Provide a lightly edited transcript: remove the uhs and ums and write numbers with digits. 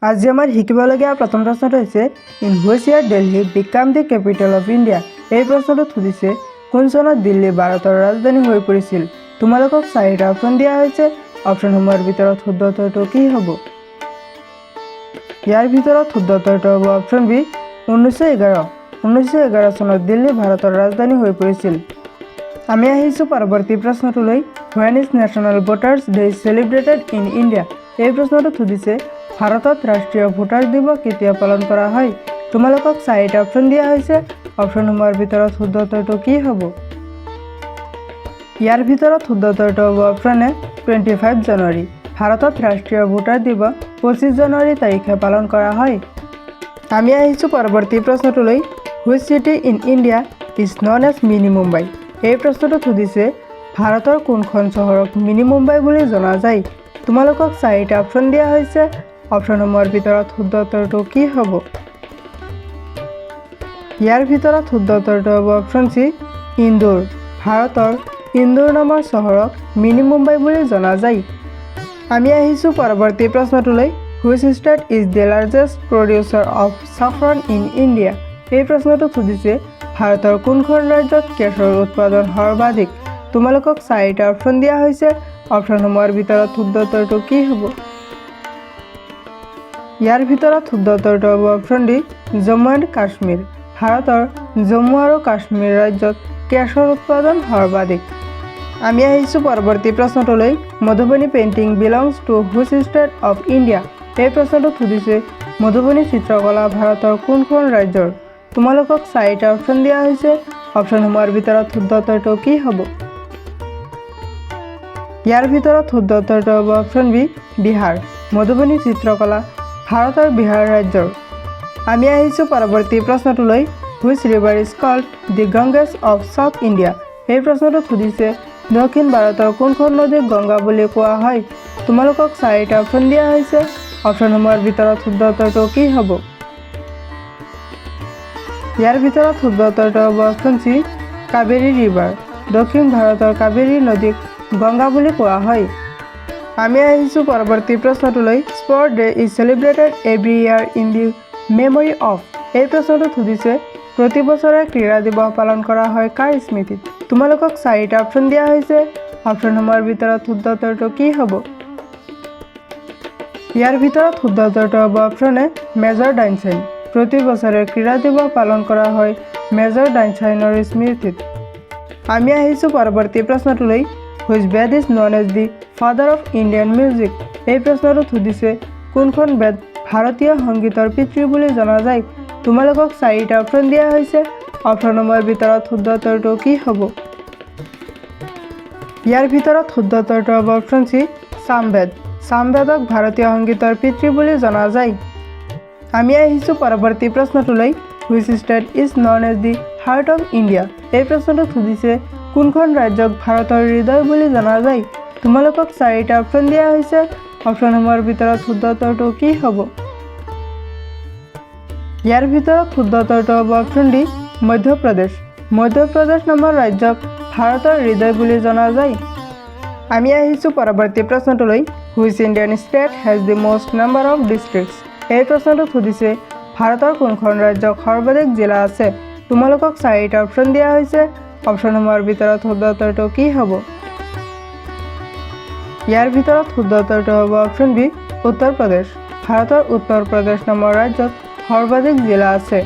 আজি আমাৰ শিকিবলগীয়া প্ৰথম প্ৰশ্নটো হৈছে in which year Delhi became the capital of India. এই প্ৰশ্নটোত সুধিছে কোন চনত দিল্লী ভাৰতৰ ৰাজধানী হৈ পৰিছিল। তোমালোকক চাৰিটা অপশ্যন দিয়া হৈছে। অপশ্যনসমূহৰ ভিতৰত শুদ্ধ উত্তৰটো কি হ'ব? ইয়াৰ ভিতৰত শুদ্ধ উত্তৰটো হ'ব অপশ্যন বি 1911। 1911 চনত দিল্লী ভাৰতৰ ৰাজধানী হৈ পৰিছিল। আমি আহিছোঁ পৰৱৰ্তী প্ৰশ্নটোলৈ। When is national voters day celebrated in India. এই প্ৰশ্নটোত সুধিছে ভাৰতত ৰাষ্ট্ৰীয় ভোটাৰ দিৱস কেতিয়া পালন কৰা হয়। তোমালোকক চাৰিটা অপশ্যন দিয়া হৈছে। অপশ্যনসমূহৰ ভিতৰত শুদ্ধ উত্তৰটো কি হ'ব? ইয়াৰ ভিতৰত শুদ্ধ উত্তৰটো হ'ব অপশ্যন এ 25 জানুৱাৰী। ভাৰতত ৰাষ্ট্ৰীয় ভোটাৰ দিৱস 25 জানুৱাৰী তাৰিখে পালন কৰা হয়। আমি আহিছোঁ পৰৱৰ্তী প্ৰশ্নটোলৈ। Which city in India is known as mini Mumbai. এই প্ৰশ্নটোত সুধিছে ভাৰতৰ কোনখন চহৰক মিনি মুম্বাই বুলি জনা যায়। তোমালোকক চাৰিটা অপশ্যন দিয়া হৈছে। অপশ্যনসমূহৰ ভিতৰত শুদ্ধ উত্তৰটো কি হ'ব? ইয়াৰ ভিতৰত শুদ্ধ উত্তৰটো হ'ব অপশ্যন চি ইন্দোৰ। ভাৰতৰ ইন্দোৰ নামৰ চহৰক মিনি মুম্বাই বুলি জনা যায়। আমি আহিছোঁ পৰৱৰ্তী প্ৰশ্নটোলৈ। Which state is the largest producer of saffron in India. এই প্ৰশ্নটোত সুধিছে ভাৰতৰ কোনখন ৰাজ্যত কেশৰ উৎপাদন সৰ্বাধিক। তোমালোকক চাৰিটা অপশ্যন দিয়া হৈছে। অপশ্যনসমূহৰ ভিতৰত শুদ্ধ উত্তৰটো কি হ'ব? ইয়াৰ ভিতৰত শুদ্ধ উত্তৰটো হ'ব option D Jammu and Kashmir. ভাৰতৰ জম্মু আৰু কাশ্মীৰ ৰাজ্যত কেশৰ উৎপাদন সৰ্বাধিক। আমি আহিছোঁ পৰৱৰ্তী প্ৰশ্নটোলৈ। Madhubani painting belongs to which state of India. এই প্ৰশ্নটোত সুধিছে মধুবনী চিত্ৰকলা ভাৰতৰ কোনখন ৰাজ্যৰ। তোমালোকক চাৰিটা অপশ্যন দিয়া হৈছে। অপশ্যনসমূহৰ ভিতৰত শুদ্ধ উত্তৰটো কি হ'ব? ইয়াৰ ভিতৰত শুদ্ধ উত্তৰটো হ'ব অপশ্যন বি বিহাৰ। মধুবনী চিত্ৰকলা ভাৰতৰ বিহাৰ ৰাজ্যৰ। আমি আহিছোঁ পৰৱৰ্তী প্ৰশ্নটোলৈ। Which river is called the Ganges of south India. এই প্ৰশ্নটোত সুধিছে দক্ষিণ ভাৰতৰ কোনখন নদীক গংগা বুলি কোৱা হয়। তোমালোকক চাৰিটা অপশ্যন দিয়া হৈছে। অপশ্যনসমূহৰ ভিতৰত শুদ্ধ উত্তৰটো কি হ'ব? ইয়াৰ ভিতৰত শুদ্ধ উত্তৰটো হ'ব অপশ্যন চি কাবেৰী ৰিভাৰ। দক্ষিণ ভাৰতৰ কাবেৰী নদীক গংগা বুলি কোৱা হয়। আমি আহিছোঁ পৰৱৰ্তী প্ৰশ্নটোলৈ। Sport day is celebrated every year in the memory of. এই প্ৰশ্নটোত সুধিছে প্ৰতি বছৰে ক্ৰীড়া দিৱস পালন কৰা হয় কাৰ স্মৃতিত। তোমালোকক চাৰিটা অপশ্যন দিয়া হৈছে। অপশ্যনসমূহৰ ভিতৰত শুদ্ধ উত্তৰটো কি হ'ব? ইয়াৰ ভিতৰত শুদ্ধ উত্তৰটো হ'ব অপশ্যন এ মেজৰ ডাইনচাইন। প্ৰতি বছৰে ক্ৰীড়া দিৱস পালন কৰা হয় মেজৰ ডাইনচাইনৰ স্মৃতিত। আমি আহিছোঁ পৰৱৰ্তী প্ৰশ্নটোলৈ। Which Veda is known as the father of Indian music. এই প্ৰশ্নটোত সুধিছে কোনখন বেদ ভাৰতীয় সংগীতৰ পিতৃ বুলি জনা যায়। তোমালোকক চাৰিটা অপশ্যন দিয়া হৈছে। অপশ্যনসমূহৰ ভিতৰত শুদ্ধ উত্তৰটো কি হ'ব? ইয়াৰ ভিতৰত শুদ্ধ উত্তৰটো হ'ব অপশ্যন চি সামবেদ। সামবেদক ভাৰতীয় সংগীতৰ পিতৃ বুলি জনা যায়। আমি আহিছোঁ পৰৱৰ্তী প্ৰশ্নটোলৈ। Which state is known as the heart of India. এই প্ৰশ্নটোত সুধিছে কোনখন ৰাজ্যক ভাৰতৰ হৃদয় বুলি জনা যায়। তোমালোকক চাৰিটা অপশ্যন দিয়া হৈছে। অপশ্যনসমূহৰ ভিতৰত শুদ্ধ উত্তৰটো কি হ'ব? ইয়াৰ ভিতৰত শুদ্ধ উত্তৰটো হ'ব অপশ্যন ডি মধ্যপ্ৰদেশ। মধ্যপ্ৰদেশ নামৰ ৰাজ্যক ভাৰতৰ হৃদয় বুলি জনা যায়। আমি আহিছোঁ পৰৱৰ্তী প্ৰশ্নটোলৈ। Which Indian state has the most number of districts. এই প্ৰশ্নটোত সুধিছে ভাৰতৰ কোনখন ৰাজ্যত সৰ্বাধিক জিলা আছে। তোমালোকক চাৰিটা অপশ্যন দিয়া হৈছে। অপশ্যনসমূহৰ ভিতৰত শুদ্ধ উত্তৰটো কি হ'ব? ইয়াৰ ভিতৰত শুদ্ধ উত্তৰটো হ'ব অপশ্যন বি উত্তৰ প্ৰদেশ। ভাৰতৰ উত্তৰ প্ৰদেশ নামৰ ৰাজ্যত সৰ্বাধিক জিলা আছে।